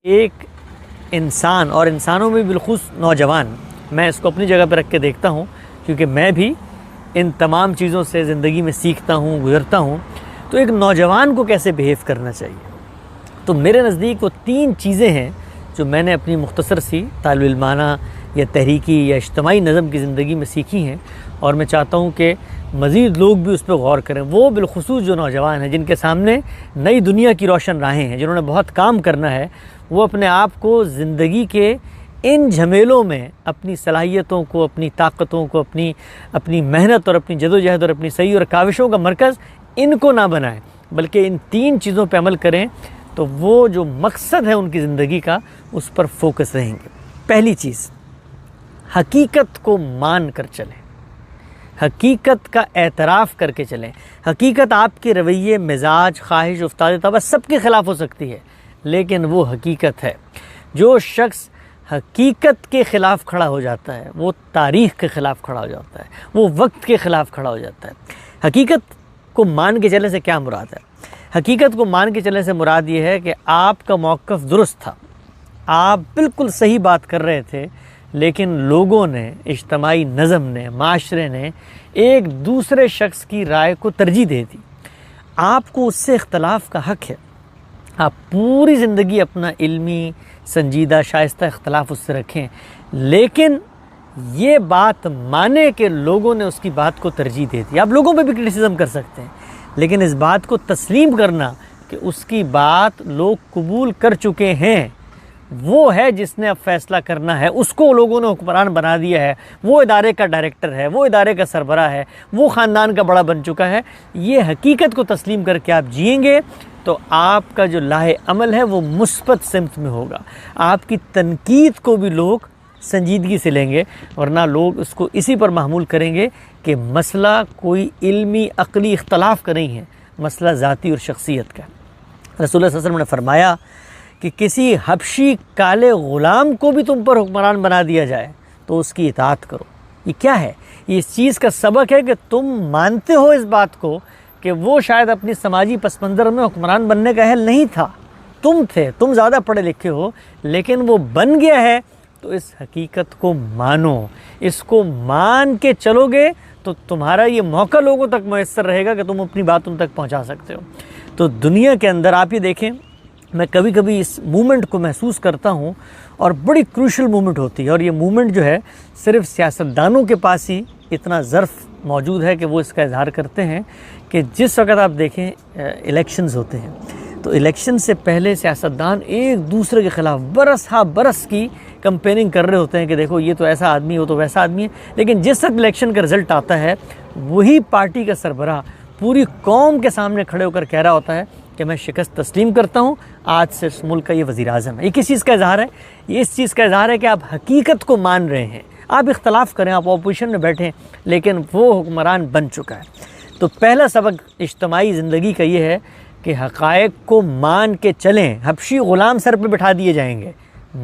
ایک انسان اور انسانوں میں بالخصوص نوجوان، میں اس کو اپنی جگہ پہ رکھ کے دیکھتا ہوں کیونکہ میں بھی ان تمام چیزوں سے زندگی میں سیکھتا ہوں، گزرتا ہوں. تو ایک نوجوان کو کیسے بیہیو کرنا چاہیے، تو میرے نزدیک وہ 3 چیزیں ہیں جو میں نے اپنی مختصر سی طالب علمانہ یا تحریکی یا اجتماعی نظم کی زندگی میں سیکھی ہیں، اور میں چاہتا ہوں کہ مزید لوگ بھی اس پہ غور کریں. وہ بالخصوص جو نوجوان ہیں جن کے سامنے نئی دنیا کی روشن راہیں ہیں، جنہوں نے بہت کام کرنا ہے، وہ اپنے آپ کو زندگی کے ان جھمیلوں میں اپنی صلاحیتوں کو، اپنی طاقتوں کو، اپنی محنت اور اپنی جدوجہد اور اپنی سعی اور کاوشوں کا مرکز ان کو نہ بنائیں، بلکہ ان 3 چیزوں پہ عمل کریں تو وہ جو مقصد ہے ان کی زندگی کا، اس پر فوکس رہیں گے. پہلی چیز، حقیقت کو مان کر چلیں، حقیقت کا اعتراف کر کے چلیں. حقیقت آپ کے رویے، مزاج، خواہش، افتاد طبع سب کے خلاف ہو سکتی ہے، لیکن وہ حقیقت ہے. جو شخص حقیقت کے خلاف کھڑا ہو جاتا ہے، وہ تاریخ کے خلاف کھڑا ہو جاتا ہے، وہ وقت کے خلاف کھڑا ہو جاتا ہے. حقیقت کو مان کے چلنے سے کیا مراد ہے؟ حقیقت کو مان کے چلنے سے مراد یہ ہے کہ آپ کا موقف درست تھا، آپ بالکل صحیح بات کر رہے تھے، لیکن لوگوں نے، اجتماعی نظم نے، معاشرے نے ایک دوسرے شخص کی رائے کو ترجیح دے دی. آپ کو اس سے اختلاف کا حق ہے، آپ پوری زندگی اپنا علمی، سنجیدہ، شائستہ اختلاف اس سے رکھیں، لیکن یہ بات مانے کہ لوگوں نے اس کی بات کو ترجیح دے دی. آپ لوگوں پہ بھی کرٹیسزم کر سکتے ہیں، لیکن اس بات کو تسلیم کرنا کہ اس کی بات لوگ قبول کر چکے ہیں، وہ ہے جس نے اب فیصلہ کرنا ہے. اس کو لوگوں نے حکمران بنا دیا ہے، وہ ادارے کا ڈائریکٹر ہے، وہ ادارے کا سربراہ ہے، وہ خاندان کا بڑا بن چکا ہے. یہ حقیقت کو تسلیم کر کے آپ جئیں گے تو آپ کا جو لاہ عمل ہے وہ مثبت سمت میں ہوگا. آپ کی تنقید کو بھی لوگ سنجیدگی سے لیں گے، ورنہ لوگ اس کو اسی پر محمول کریں گے کہ مسئلہ کوئی علمی عقلی اختلاف کا نہیں ہے، مسئلہ ذاتی اور شخصیت کا. رسول اللہ صلی اللہ علیہ وسلم نے فرمایا کہ کسی حبشی کالے غلام کو بھی تم پر حکمران بنا دیا جائے تو اس کی اطاعت کرو. یہ کیا ہے؟ یہ اس چیز کا سبق ہے کہ تم مانتے ہو اس بات کو کہ وہ شاید اپنی سماجی پس منظر میں حکمران بننے کا اہل نہیں تھا، تم تھے، تم زیادہ پڑھے لکھے ہو، لیکن وہ بن گیا ہے. تو اس حقیقت کو مانو، اس کو مان کے چلو گے تو تمہارا یہ موقع لوگوں تک میسر رہے گا کہ تم اپنی بات ان تک پہنچا سکتے ہو. تو دنیا کے اندر آپ یہ دیکھیں، میں کبھی کبھی اس مومنٹ کو محسوس کرتا ہوں، اور بڑی کروشل مومنٹ ہوتی ہے، اور یہ مومنٹ جو ہے صرف سیاستدانوں کے پاس ہی اتنا ظرف موجود ہے کہ وہ اس کا اظہار کرتے ہیں کہ جس وقت آپ دیکھیں الیکشنز ہوتے ہیں تو الیکشن سے پہلے سیاستدان ایک دوسرے کے خلاف برس ہا برس کی کمپیننگ کر رہے ہوتے ہیں کہ دیکھو یہ تو ایسا آدمی، وہ تو ویسا آدمی ہے. لیکن جس وقت الیکشن کا رزلٹ آتا ہے، وہی پارٹی کا سربراہ پوری قوم کے سامنے کھڑے ہو کر کہہ رہا ہوتا ہے کہ میں شکست تسلیم کرتا ہوں، آج سے اس ملک کا یہ وزیر اعظم ہے. یہ کس چیز کا اظہار ہے؟ یہ اس چیز کا اظہار ہے کہ آپ حقیقت کو مان رہے ہیں. آپ اختلاف کریں، آپ اپوزیشن میں بیٹھیں، لیکن وہ حکمران بن چکا ہے. تو پہلا سبق اجتماعی زندگی کا یہ ہے کہ حقائق کو مان کے چلیں. حبشی غلام سر پہ بٹھا دیے جائیں گے،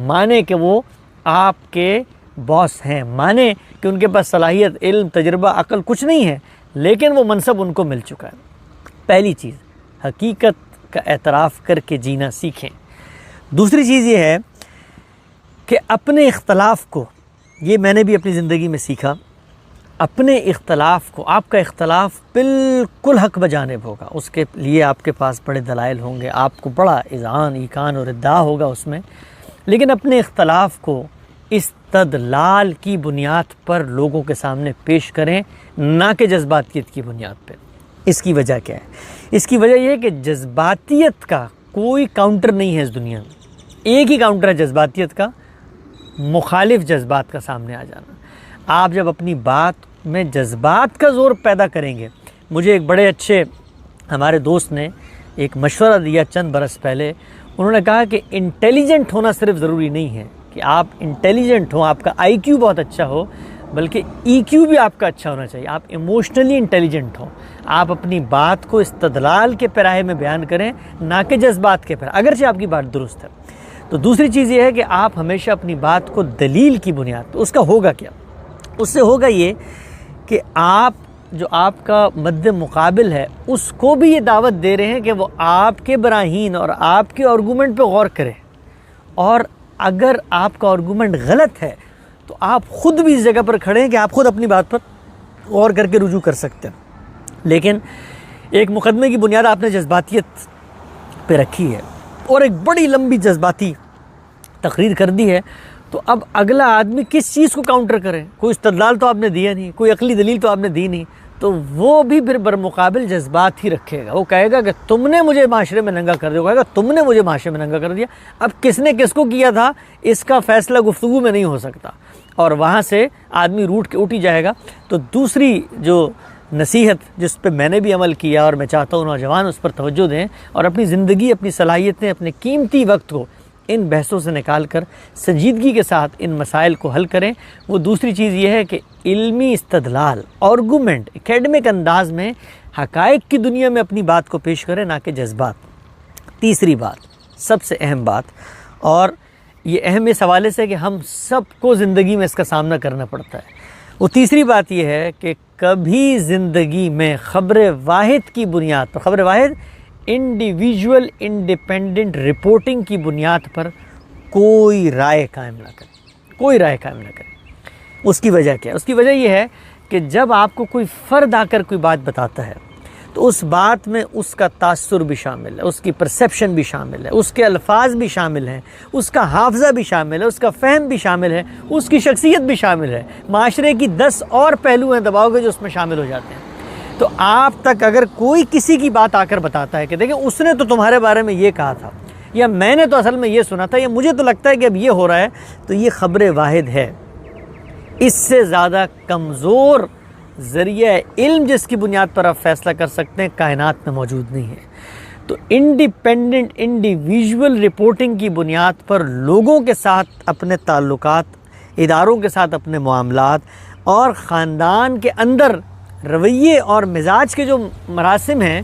مانیں کہ وہ آپ کے باس ہیں، مانیں کہ ان کے پاس صلاحیت، علم، تجربہ، عقل کچھ نہیں ہے، لیکن وہ منصب ان کو مل چکا ہے. پہلی چیز، حقیقت کا اعتراف کر کے جینا سیکھیں. دوسری چیز یہ ہے کہ اپنے اختلاف کو، یہ میں نے بھی اپنی زندگی میں سیکھا، اپنے اختلاف کو، آپ کا اختلاف بالکل حق بجانب ہوگا، اس کے لیے آپ کے پاس بڑے دلائل ہوں گے، آپ کو بڑا اذعان، ایقان اور ادعا ہوگا اس میں، لیکن اپنے اختلاف کو استدلال کی بنیاد پر لوگوں کے سامنے پیش کریں، نہ کہ جذباتیت کی بنیاد پہ. اس کی وجہ کیا ہے؟ اس کی وجہ یہ ہے کہ جذباتیت کا کوئی کاؤنٹر نہیں ہے اس دنیا میں. ایک ہی کاؤنٹر ہے جذباتیت کا، مخالف جذبات کا سامنے آ جانا. آپ جب اپنی بات میں جذبات کا زور پیدا کریں گے، مجھے ایک بڑے اچھے ہمارے دوست نے ایک مشورہ دیا چند برس پہلے. انہوں نے کہا کہ انٹیلیجنٹ ہونا صرف ضروری نہیں ہے کہ آپ انٹیلیجنٹ ہوں، آپ کا آئی کیو بہت اچھا ہو، بلکہ ای کیو بھی آپ کا اچھا ہونا چاہیے. آپ ایموشنلی انٹیلیجنٹ ہوں، آپ اپنی بات کو استدلال کے پیراہے میں بیان کریں، نہ کہ جذبات کے پیراہے، اگرچہ آپ کی بات درست ہے. تو دوسری چیز یہ ہے کہ آپ ہمیشہ اپنی بات کو دلیل کی بنیاد پہ، اس کا ہوگا کیا؟ اس سے ہوگا یہ کہ آپ جو آپ کا مد مقابل ہے اس کو بھی یہ دعوت دے رہے ہیں کہ وہ آپ کے براہین اور آپ کے آرگومنٹ پہ غور کرے، اور اگر آپ کا آرگومنٹ غلط ہے تو آپ خود بھی اس جگہ پر کھڑے ہیں کہ آپ خود اپنی بات پر غور کر کے رجوع کر سکتے ہیں. لیکن ایک مقدمے کی بنیاد آپ نے جذباتیت پہ رکھی ہے اور ایک بڑی لمبی جذباتی تقریر کر دی ہے, تو اب اگلا آدمی کس چیز کو کاؤنٹر کرے؟ کوئی استدلال تو آپ نے دیا نہیں, کوئی عقلی دلیل تو آپ نے دی نہیں, تو وہ بھی پھر برمقابل جذبات ہی رکھے گا. وہ کہے گا کہ تم نے مجھے معاشرے میں ننگا کر دیا, کہے گا تم نے مجھے معاشرے میں ننگا کر دیا. اب کس نے کس کو کیا تھا اس کا فیصلہ گفتگو میں نہیں ہو سکتا, اور وہاں سے آدمی روٹ کے اٹھ ہی جائے گا. تو دوسری جو نصیحت جس پہ میں نے بھی عمل کیا اور میں چاہتا ہوں نوجوان اس پر توجہ دیں اور اپنی زندگی, اپنی صلاحیتیں, اپنے قیمتی وقت کو ان بحثوں سے نکال کر سنجیدگی کے ساتھ ان مسائل کو حل کریں, وہ دوسری چیز یہ ہے کہ علمی استدلال, آرگومنٹ, اکیڈمک انداز میں حقائق کی دنیا میں اپنی بات کو پیش کریں, نہ کہ جذبات. تیسری بات, سب سے اہم بات, اور یہ اہم اس حوالے سے کہ ہم سب کو زندگی میں اس کا سامنا کرنا پڑتا ہے, وہ تیسری بات یہ ہے کہ کبھی زندگی میں خبر واحد کی بنیاد پر, خبر واحد انڈیویجول انڈیپینڈنٹ رپورٹنگ کی بنیاد پر کوئی رائے قائم نہ کریں, کوئی رائے قائم نہ کریں. اس کی وجہ کیا ہے؟ اس کی وجہ یہ ہے کہ جب آپ کو کوئی فرد آ کر کوئی بات بتاتا ہے تو اس بات میں اس کا تاثر بھی شامل ہے, اس کی پرسیپشن بھی شامل ہے, اس کے الفاظ بھی شامل ہیں, اس کا حافظہ بھی شامل ہے, اس کا فہم بھی شامل ہے, اس کی شخصیت بھی شامل ہے, معاشرے کی 10 اور پہلو ہیں دباؤ کے جو اس میں شامل ہو جاتے ہیں. تو آپ تک اگر کوئی کسی کی بات آ کر بتاتا ہے کہ دیکھیں اس نے تو تمہارے بارے میں یہ کہا تھا, یا میں نے تو اصل میں یہ سنا تھا, یا مجھے تو لگتا ہے کہ اب یہ ہو رہا ہے, تو یہ خبر واحد ہے. اس سے زیادہ کمزور ذریعہ علم جس کی بنیاد پر آپ فیصلہ کر سکتے ہیں کائنات میں موجود نہیں ہے. تو انڈیپینڈنٹ انڈیویجول رپورٹنگ کی بنیاد پر لوگوں کے ساتھ اپنے تعلقات, اداروں کے ساتھ اپنے معاملات, اور خاندان کے اندر رویے اور مزاج کے جو مراسم ہیں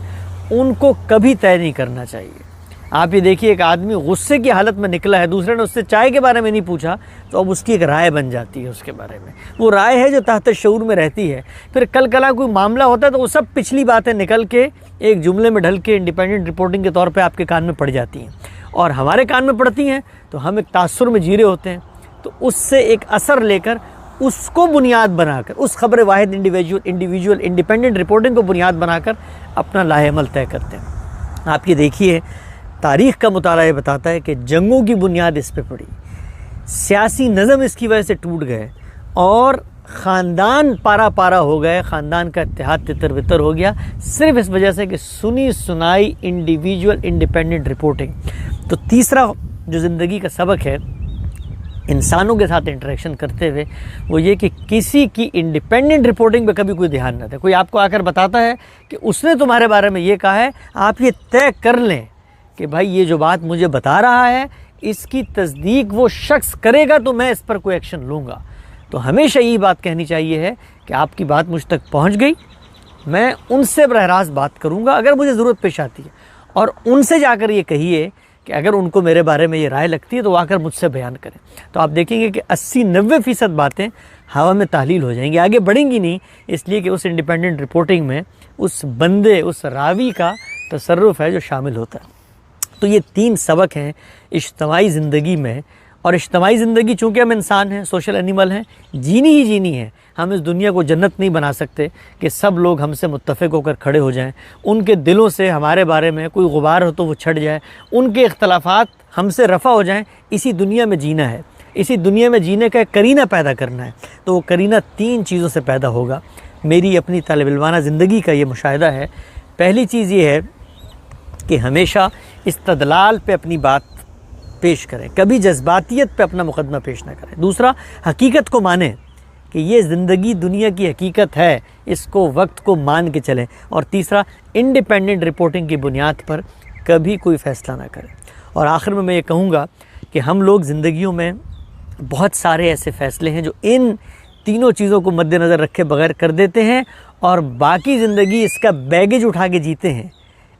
ان کو کبھی طے نہیں کرنا چاہیے. آپ یہ دیکھیے ایک آدمی غصے کی حالت میں نکلا ہے, دوسرے نے اس سے چائے کے بارے میں نہیں پوچھا, تو اب اس کی ایک رائے بن جاتی ہے اس کے بارے میں. وہ رائے ہے جو تحت شعور میں رہتی ہے. پھر کل کلا کوئی معاملہ ہوتا ہے تو وہ سب پچھلی باتیں نکل کے ایک جملے میں ڈھل کے انڈیپینڈنٹ رپورٹنگ کے طور پہ آپ کے کان میں پڑ جاتی ہیں, اور ہمارے کان میں پڑتی ہیں تو ہم ایک تاثر میں جی رہے ہوتے ہیں. تو اس سے ایک اثر لے کر اس کو بنیاد بنا کر, اس خبر واحد انڈیویجول انڈیپینڈنٹ رپورٹنگ کو بنیاد بنا کر اپنا لاہ عمل طے کرتے ہیں. آپ یہ دیکھیے تاریخ کا مطالعہ بتاتا ہے کہ جنگوں کی بنیاد اس پہ پڑی, سیاسی نظم اس کی وجہ سے ٹوٹ گئے, اور خاندان پارا پارا ہو گئے, خاندان کا اتحاد تتر بتر ہو گیا, صرف اس وجہ سے کہ سنی سنائی انڈیویجول انڈیپینڈنٹ رپورٹنگ. تو تیسرا جو زندگی کا سبق ہے انسانوں کے ساتھ انٹریکشن کرتے ہوئے, وہ یہ کہ کسی کی انڈیپینڈنٹ رپورٹنگ پہ کبھی کوئی دھیان نہ دے. کوئی آپ کو آ کر بتاتا ہے کہ اس نے تمہارے بارے میں یہ کہا ہے, آپ یہ طے کر لیں کہ بھائی یہ جو بات مجھے بتا رہا ہے اس کی تصدیق وہ شخص کرے گا تو میں اس پر کوئی ایکشن لوں گا. تو ہمیشہ یہی بات کہنی چاہیے ہے کہ آپ کی بات مجھ تک پہنچ گئی, میں ان سے براہ راست بات کروں گا اگر مجھے ضرورت پیش آتی ہے, اور ان سے جا کر یہ کہیے کہ اگر ان کو میرے بارے میں یہ رائے لگتی ہے تو وہ آ کر مجھ سے بیان کریں. تو آپ دیکھیں گے کہ 80-90% باتیں ہوا میں تحلیل ہو جائیں گی, آگے بڑھیں گی نہیں, اس لیے کہ اس انڈیپینڈنٹ رپورٹنگ میں اس بندے, اس راوی کا تصرف ہے جو شامل ہوتا ہے. تو یہ 3 سبق ہیں اجتماعی زندگی میں. اور اجتماعی زندگی چونکہ ہم انسان ہیں, سوشل اینیمل ہیں, جینی ہی جینی ہے. ہم اس دنیا کو جنت نہیں بنا سکتے کہ سب لوگ ہم سے متفق ہو کر کھڑے ہو جائیں, ان کے دلوں سے ہمارے بارے میں کوئی غبار ہو تو وہ چھٹ جائے, ان کے اختلافات ہم سے رفع ہو جائیں. اسی دنیا میں جینا ہے, اسی دنیا میں جینے کا ایک کرینہ پیدا کرنا ہے. تو وہ کرینہ 3 چیزوں سے پیدا ہوگا. میری اپنی طالب علمانہ زندگی کا یہ مشاہدہ ہے. پہلی چیز یہ ہے کہ ہمیشہ استدلال پہ اپنی بات پیش کریں, کبھی جذباتیت پہ اپنا مقدمہ پیش نہ کریں. دوسرا, حقیقت کو مانیں کہ یہ زندگی دنیا کی حقیقت ہے, اس کو وقت کو مان کے چلیں. اور تیسرا, انڈیپینڈنٹ رپورٹنگ کی بنیاد پر کبھی کوئی فیصلہ نہ کریں. اور آخر میں یہ کہوں گا کہ ہم لوگ زندگیوں میں بہت سارے ایسے فیصلے ہیں جو ان تینوں چیزوں کو مد نظر رکھے بغیر کر دیتے ہیں, اور باقی زندگی اس کا بیگیج اٹھا کے جیتے ہیں.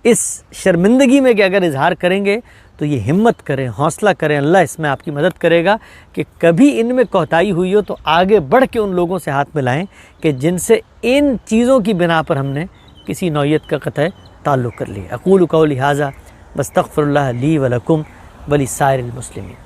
اس شرمندگی میں کہ اگر اظہار کریں گے تو یہ ہمت کریں, حوصلہ کریں, اللہ اس میں آپ کی مدد کرے گا کہ کبھی ان میں کوتاہی ہوئی ہو تو آگے بڑھ کے ان لوگوں سے ہاتھ ملائیں کہ جن سے ان چیزوں کی بنا پر ہم نے کسی نوعیت کا قطع تعلق کر لیا. اقول قولی ھذا واستغفر اللہ لی ولکم ولسائر المسلمین.